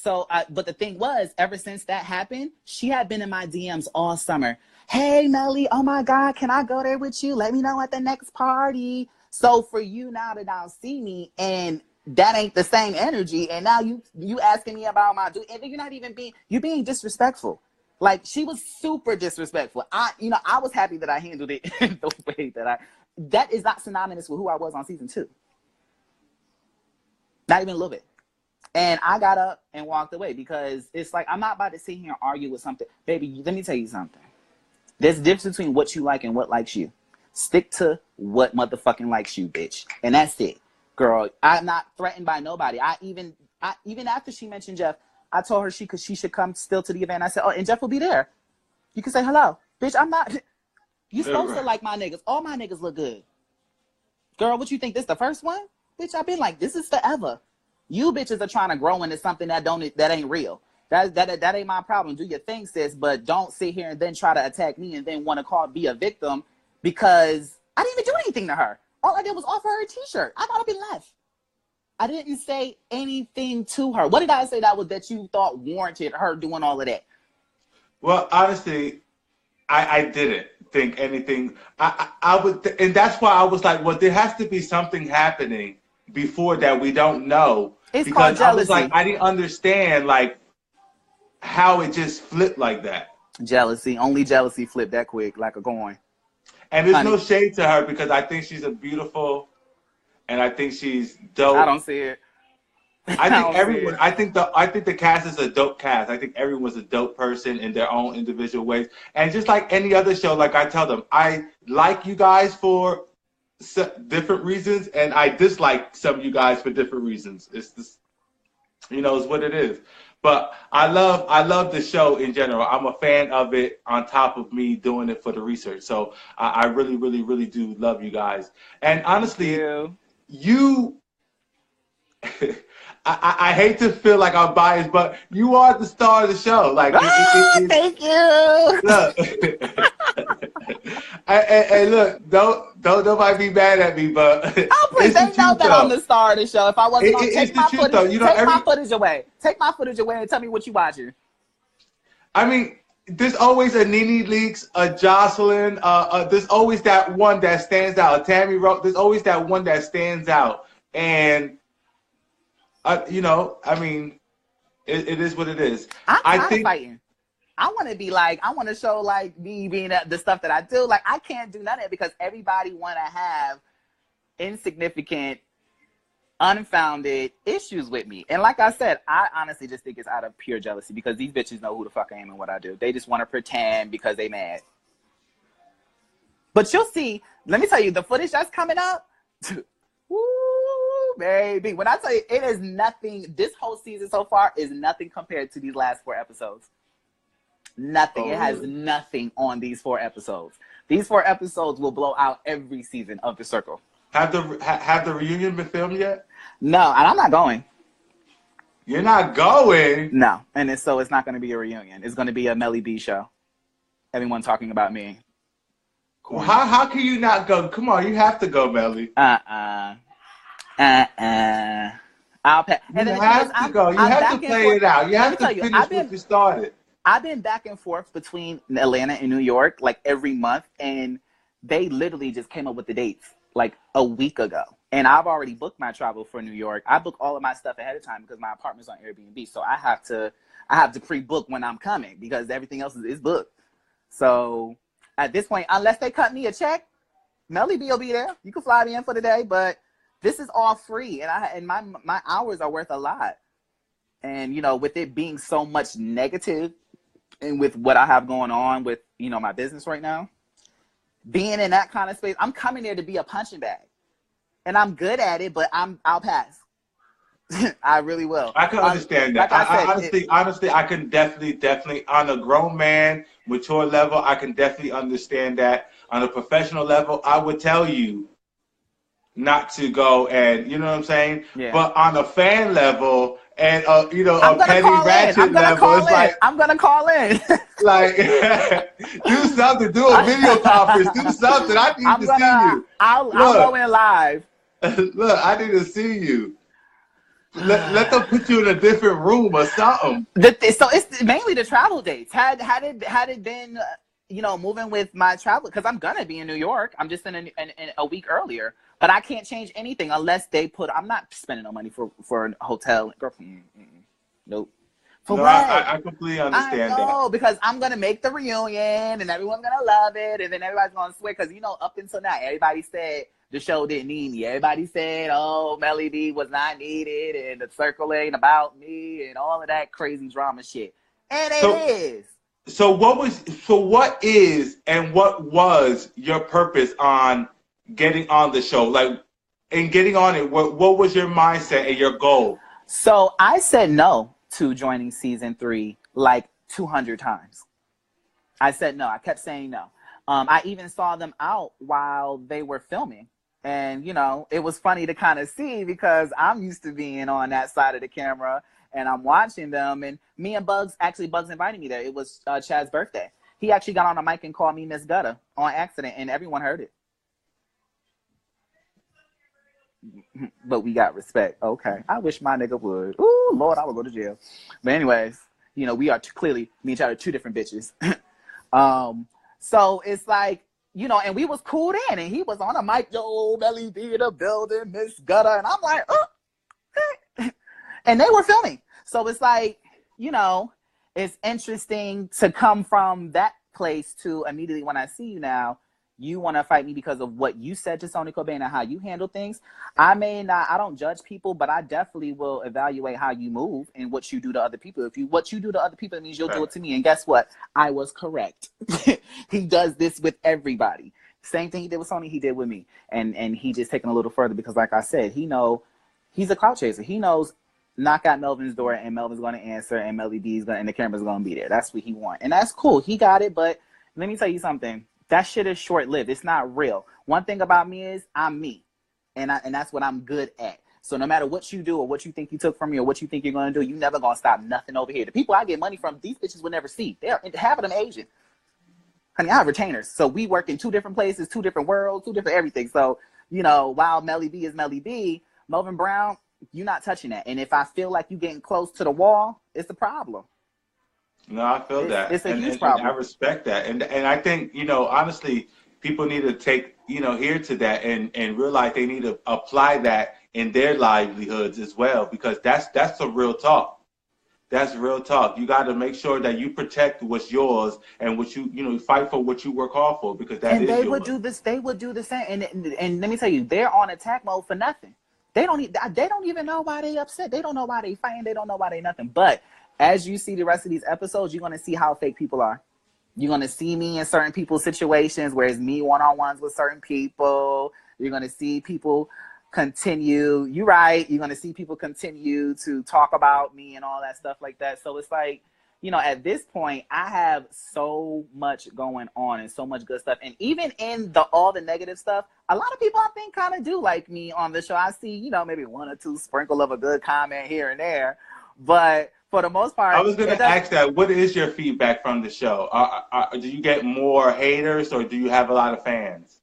D: but the thing was, ever since that happened, she had been in my DMs all summer. Hey, Melli, oh my God, can I go there with you? Let me know at the next party. So for you now to now see me and that ain't the same energy, and now you asking me about my dude, and then you're being disrespectful. Like she was super disrespectful. I was happy that I handled it the way that is not synonymous with who I was on season 2. Not even a little bit. And I got up and walked away because it's like, I'm not about to sit here and argue with something. Baby, let me tell you something. There's a difference between what you like and what likes you. Stick to what motherfucking likes you, bitch. And that's it. Girl, I'm not threatened by nobody. Even after she mentioned Jeff, I told her she should come still to the event. I said, oh, and Jeff will be there. You can say hello. Bitch, I'm not. You supposed to like my niggas. All my niggas look good. Girl, what you think, this the first one? Bitch, I've been like, this is forever. You bitches are trying to grow into something that ain't real. That ain't my problem. Do your thing, sis, but don't sit here and then try to attack me and then want to be a victim because I didn't even do anything to her. All I did was offer her a t-shirt. I got up and left. I didn't say anything to her. What did I say that you thought warranted her doing all of that?
B: Well, honestly, I didn't think anything. I would, and that's why I was like, well, there has to be something happening before that we don't know.
D: It's called
B: Because I was
D: jealousy.
B: like, I didn't understand like how it just flipped like that.
D: Jealousy. Only jealousy flipped that quick, like a coin.
B: And there's
D: Honey,
B: no shade to her because I think she's a beautiful, and I think she's
D: I
B: dope.
D: don't see it.
B: I
D: I
B: think
D: don't see
B: everyone.
D: it.
B: I think the cast is a dope cast. I think everyone's a dope person in their own individual ways. And just like any other show, like I tell them, I like you guys for different reasons, and I dislike some of you guys for different reasons. It's just, it's what it is. But I love the show in general. I'm a fan of it. On top of me doing it for the research, so I really, really, really do love you guys. And
D: Thank
B: honestly,
D: you.
B: you. I hate to feel like I'm biased, but you are the star of the show. Like
D: Thank you.
B: look, and look, don't nobody be mad at me, but
D: Oh, please,
B: it's the
D: they know
B: truth
D: that I'm
B: though.
D: the star of the show. If I wasn't on,
B: It's
D: take
B: the
D: my
B: truth though.
D: footage. Take my
B: Every
D: footage away. Take my footage away and tell me what you watching.
B: I mean, there's always a Nene Leaks, a Jocelyn. There's always that one that stands out. A Tammy Rowe. There's always that one that stands out, and I mean, it is what it is.
D: I'm
B: I
D: tired of
B: think.
D: fighting. I want to be like, I want to show like me being the stuff that I do. Like I can't do none of it because everybody want to have insignificant, unfounded issues with me. And like I said, I honestly just think it's out of pure jealousy because these bitches know who the fuck I am and what I do. They just want to pretend because they mad. But you'll see. Let me tell you, the footage that's coming up. Woo, baby. When I tell you, it is nothing. This whole season so far is nothing compared to these last 4 episodes. Nothing.
B: Oh,
D: It has
B: really?
D: nothing on these 4 episodes. These 4 episodes will blow out every season of The Circle.
B: Have the reunion been filmed yet?
D: No, and I'm not going.
B: You're not going.
D: No, and it's not going to be a reunion. It's going to be a Melli B show. Everyone talking about me.
B: Well, how can you not go? Come on, you have to go, Melli.
D: I'll pay.
B: You have to go. You have to play it out. You have to finish what you started.
D: I've been back and forth between Atlanta and New York like every month, and they literally just came up with the dates like a week ago. And I've already booked my travel for New York. I book all of my stuff ahead of time because my apartment's on Airbnb. So I have to pre-book when I'm coming because everything else is booked. So at this point, unless they cut me a check, Melly B will be there. You can fly me in for the day, but this is all free, and my hours are worth a lot. And with it being so much negative and with what I have going on with, you know, my business right now, being in that kind of space, I'm coming there to be a punching bag. And I'm good at it, but I'll pass. I really will.
B: I can understand that.
D: Like I said,
B: Honestly, I can definitely, on a grown man, mature level, I can definitely understand that. On a professional level, I would tell you not to go, and you know what I'm saying.
D: yeah.
B: But on a fan level and you know,
D: I'm
B: a
D: gonna
B: petty
D: call in.
B: ratchet
D: I'm gonna
B: level,
D: call
B: it's
D: in.
B: like
D: I'm gonna call in.
B: like do something, do a video conference, do something. I need to see you.
D: I'll go
B: Look,
D: in live.
B: look, I need to see you. Let them put you in a different room or something.
D: So it's mainly the travel dates. Had it been, you know, moving with my travel, because I'm gonna be in New York. I'm just in a week earlier, but I can't change anything unless they put. I'm not spending no money for a hotel. Girlfriend, nope. For
B: No,
D: what?
B: I completely understand
D: I know,
B: that.
D: because I'm gonna make the reunion and everyone's gonna love it, and then everybody's gonna swear, because you know, up until now, everybody said the show didn't need me. Everybody said, "Oh, Melly B was not needed," and the circle ain't about me, and all of that crazy drama shit. And it
B: So,
D: is.
B: what is and what was your purpose on getting on the show? Like, in getting on it, what was your mindset and your goal?
D: So I said no to joining season 3 like 200 times. I said no. I kept saying no. I even saw them out while they were filming. And, you know, it was funny to kind of see, because I'm used to being on that side of the camera and I'm watching them. And me and Bugs invited me there. It was Chad's birthday. He actually got on a mic and called me Miss Gutter on accident, and everyone heard it. But we got respect. Okay. I wish my nigga would. Ooh, Lord, I would go to jail. But anyways, you know, we are clearly, me and Chad are two different bitches. So it's like, you know, and we was cool then, and he was on a mic, yo, Melli B in the building, Miss Gutter, and I'm like, oh, okay. And they were filming. So it's like, you know, it's interesting to come from that place to immediately, when I see you now, you want to fight me because of what you said to Sony Cobain and how you handle things. I don't judge people, but I definitely will evaluate how you move and what you do to other people. What you do to other people, it means you'll do it to me. And guess what? I was correct. He does this with everybody. Same thing he did with Sony, he did with me. And he just taken a little further, because like I said, he's a clout chaser. He knows, knock at Melvin's door and Melvin's going to answer, and Melly B's going, and the camera's going to be there. That's what he wants. And that's cool. He got it. But let me tell you something. That shit is short-lived. It's not real. One thing about me is I'm me, and that's what I'm good at. So no matter what you do or what you think you took from me or what you think you're going to do, you never going to stop nothing over here. The people I get money from, these bitches will never see. Half of them Asian. Honey, I have retainers. So we work in two different places, two different worlds, two different everything. So, you know, while Melly B is Melly B, Melvin Brown, you're not touching that. And if I feel like you getting close to the wall, it's a problem.
B: No, I feel that.
D: It's a huge
B: and
D: problem.
B: I respect that. And I think, you know, honestly, people need to take, you know, ear to that and realize they need to apply that in their livelihoods as well, because that's a real talk. That's real talk. You got to make sure that you protect what's yours and what you know, fight for what you work hard for, because that is yours.
D: And they would do this. They would do the same. And let me tell you, they're on attack mode for nothing. They don't even know why they upset. They don't know why they fighting. They don't know why they nothing. But as you see the rest of these episodes, you're going to see how fake people are. You're going to see me in certain people's situations where it's me one-on-ones with certain people. You're going to see people continue. You're right. You're going to see people continue to talk about me and all that stuff like that. So it's like, you know, at this point, I have so much going on and so much good stuff. And even in all the negative stuff, a lot of people I think kind of do like me on the show. I see, you know, maybe one or two sprinkle of a good comment here and there. But for the most part,
B: I was going to ask that. What is your feedback from the show? Do you get more haters or do you have a lot of fans?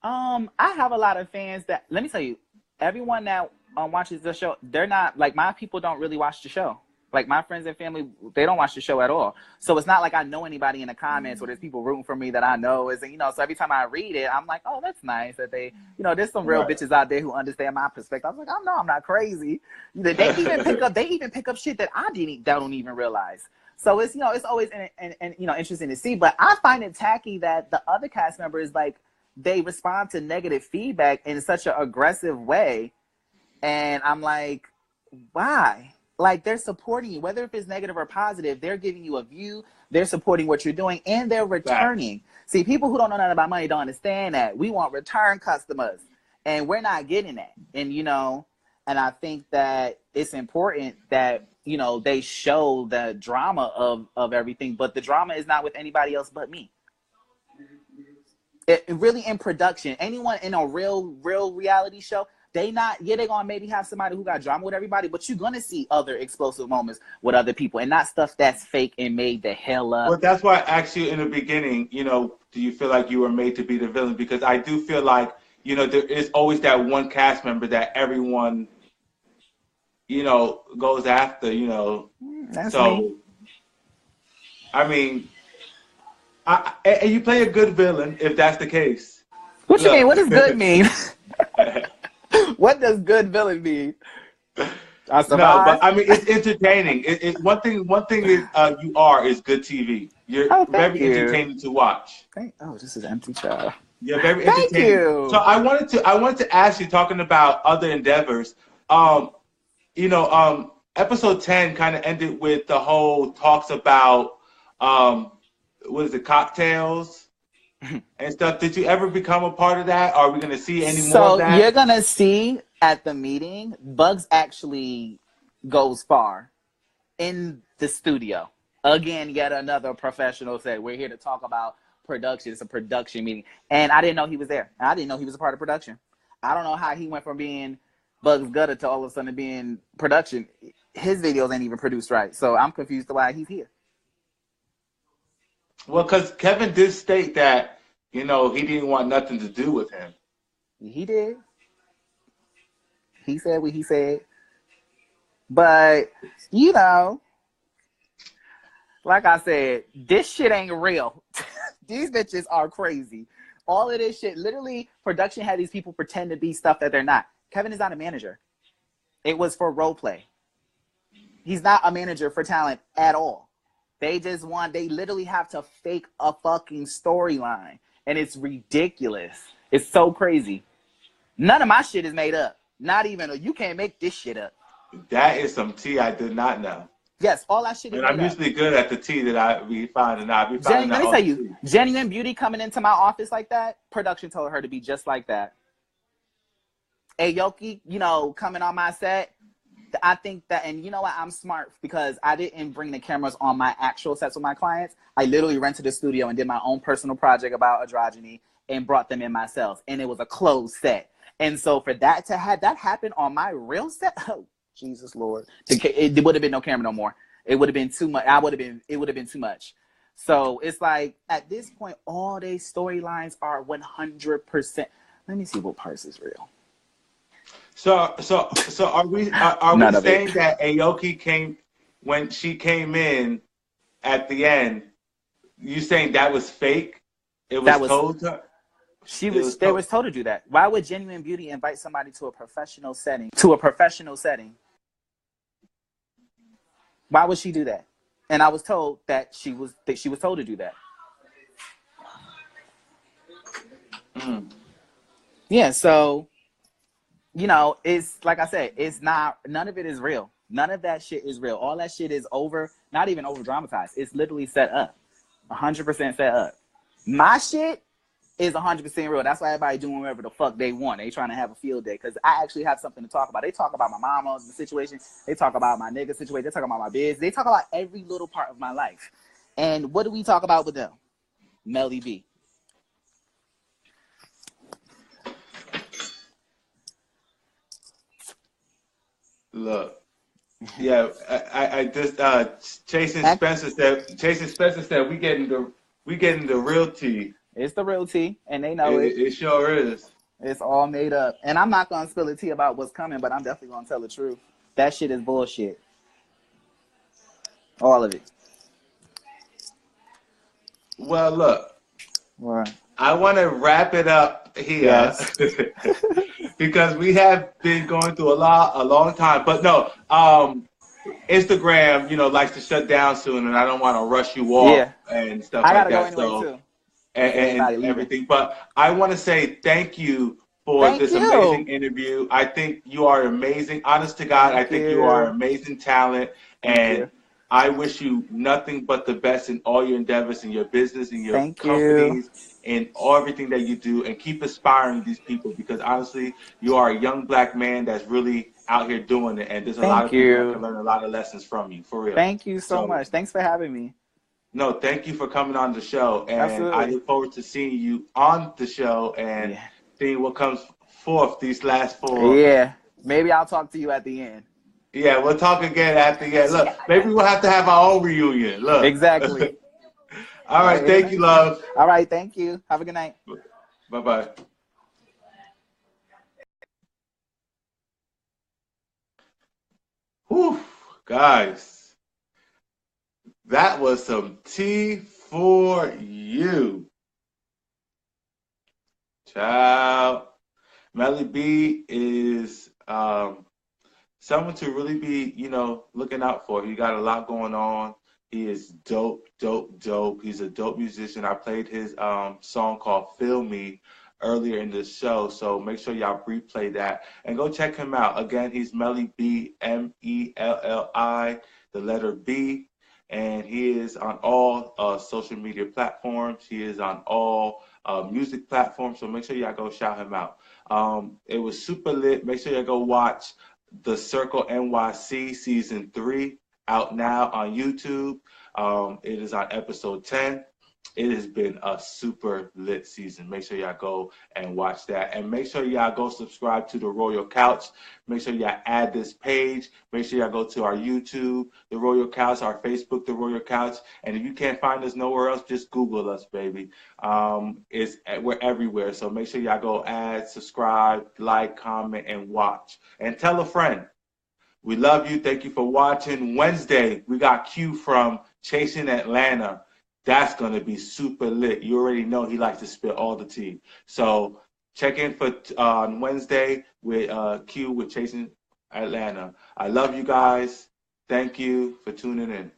D: I have a lot of fans that, let me tell you, everyone that watches the show, they're not, like, my people don't really watch the show. Like, my friends and family, they don't watch the show at all. So it's not like I know anybody in the comments or there's people rooting for me that I know. You know, so every time I read it, I'm like, oh, that's nice that they, you know, there's some real bitches out there who understand my perspective. I was like, oh, no, I'm not crazy. They even pick up shit that I don't even realize. So it's, you know, it's always you know, interesting to see. But I find it tacky that the other cast members, like, they respond to negative feedback in such an aggressive way. And I'm like, why? Like, they're supporting you, whether if it's negative or positive, they're giving you a view, they're supporting what you're doing, and they're returning. See, people who don't know nothing about money don't understand that. We want return customers, and we're not getting that. And, you know, and I think that it's important that, you know, they show the drama of everything, but the drama is not with anybody else but me. It really, in production, anyone in a real reality show, they gonna maybe have somebody who got drama with everybody, but you're gonna see other explosive moments with other people, and not stuff that's fake and made the hell up.
B: Well, that's why I asked you in the beginning, you know, do you feel like you were made to be the villain? Because I do feel like, you know, there is always that one cast member that everyone, you know, goes after, you know.
D: That's
B: so,
D: me.
B: I mean, and you play a good villain if that's the case.
D: What you mean? What does good mean? What does good villain mean? I survived.
B: No, but I mean, it's entertaining. One thing is you is good TV. You're very entertaining to watch.
D: This is empty, child.
B: You're very entertaining.
D: Thank you.
B: So I wanted to ask you, talking about other endeavors. You know, episode 10 kind of ended with the whole talks about what is it, cocktails and stuff. Did you ever become a part of that? Are we going to see any more of that?
D: So you're going to see at the meeting, Bugs actually goes far in the studio. Again, yet another professional said, we're here to talk about production. It's a production meeting. And I didn't know he was there. I didn't know he was a part of production. I don't know how he went from being Bugs Gutter to all of a sudden being production. His videos ain't even produced right. So I'm confused to why he's here.
B: Well, because Kevin did state that, you know, he didn't want nothing to do with him.
D: He did. He said what he said. But, you know, like I said, this shit ain't real. These bitches are crazy. All of this shit, literally, production had these people pretend to be stuff that they're not. Kevin is not a manager. It was for role play. He's not a manager for talent at all. They literally have to fake a fucking storyline. And it's ridiculous. It's so crazy. None of my shit is made up. Not even, you can't make this shit up.
B: That is some tea I did not know.
D: Yes, all that shit is
B: made up. And I'm usually good at the tea that I be finding out.
D: Let me tell you, Genuine Beauty coming into my office like that, production told her to be just like that. Aoki, you know, coming on my set, I think that, and you know what, I'm smart because I didn't bring the cameras on my actual sets with my clients. I literally rented a studio and did my own personal project about androgyny and brought them in myself. And it was a closed set. And so for that to have that happen on my real set, oh, Jesus Lord, it would have been no camera no more. It would have been too much. It would have been too much. So it's like, at this point, all they storylines are 100%. Let me see what parts is real.
B: So are we saying that Aoki when she came in at the end, you saying that was fake? It was told to her?
D: They was told to do that. Why would Genuine Beauty invite somebody to a professional setting? Why would she do that? And I was told that she was told to do that.
B: Mm.
D: Yeah, so you know, it's like I said, it's not, none of it is real. None of that shit is real. All that shit is not even over dramatized. It's literally set up. 100% set up. My shit is 100% real. That's why everybody doing whatever the fuck they want. They trying to have a field day because I actually have something to talk about. They talk about my mama's situation. They talk about my nigga situation. They talk about my biz. They talk about every little part of my life. And what do we talk about with them? Melli B.
B: Look, yeah, I just Chasing Spencer said we getting the real tea.
D: It's the real tea, and they know it.
B: It sure is.
D: It's all made up, and I'm not gonna spill the tea about what's coming, but I'm definitely gonna tell the truth. That shit is bullshit. All of it.
B: Well, look.
D: What?
B: I want to wrap it up here.
D: Yes.
B: Because we have been going through a long time. But no, Instagram, you know, likes to shut down soon, and I don't want to rush you off and stuff like that.
D: I gotta go anyway too.
B: And everything. But I want to say thank you for
D: Thank
B: this amazing
D: you.
B: interview. I think you are amazing. Honest to God, I
D: Thank
B: think you are
D: you.
B: amazing talent.
D: Thank
B: And
D: you.
B: I wish you nothing but the best in all your endeavors, in your business, in your
D: Thank you.
B: companies, in everything that you do. And keep inspiring these people because honestly, you are a young black man that's really out here doing it. And there's a lot
D: Thank
B: of people that can
D: you.
B: learn a lot of lessons from you, for real.
D: Thank you so
B: So,
D: much. Thanks for having me.
B: no, thank you for coming on the show. And I
D: Absolutely.
B: look forward to seeing you on the show and
D: Yeah.
B: seeing what comes forth these last four.
D: Yeah. Maybe I'll talk to you at the end.
B: Yeah, we'll talk again after. Yeah, look, maybe we'll have to have our own reunion. Look.
D: Exactly.
B: All right, thank you, love.
D: All right. Thank you. Have a good night.
B: Bye bye. Whew, guys, that was some tea for you. Ciao. Melly B is someone to really be, looking out for. He got a lot going on. He is dope, dope, dope. He's a dope musician. I played his song called Feel Me earlier in the show, so make sure y'all replay that and go check him out. Again, he's Melly B, Melli, the letter B, and he is on all social media platforms. He is on all music platforms, so make sure y'all go shout him out. It was super lit. Make sure y'all go watch The Circle NYC Season 3 out now on YouTube. It is on episode 10. It has been a super lit season. Make sure y'all go and watch that. And make sure y'all go subscribe to The Royal Couch. Make sure y'all add this page. Make sure y'all go to our YouTube, The Royal Couch, our Facebook, The Royal Couch. And if you can't find us nowhere else, just Google us, baby. We're everywhere. So make sure y'all go add, subscribe, like, comment, and watch. And tell a friend. We love you. Thank you for watching. Wednesday, we got Q from Chasing Atlanta. That's going to be super lit. You already know he likes to spill all the tea. So check in for on Wednesday with Q with Chasing Atlanta. I love you guys. Thank you for tuning in.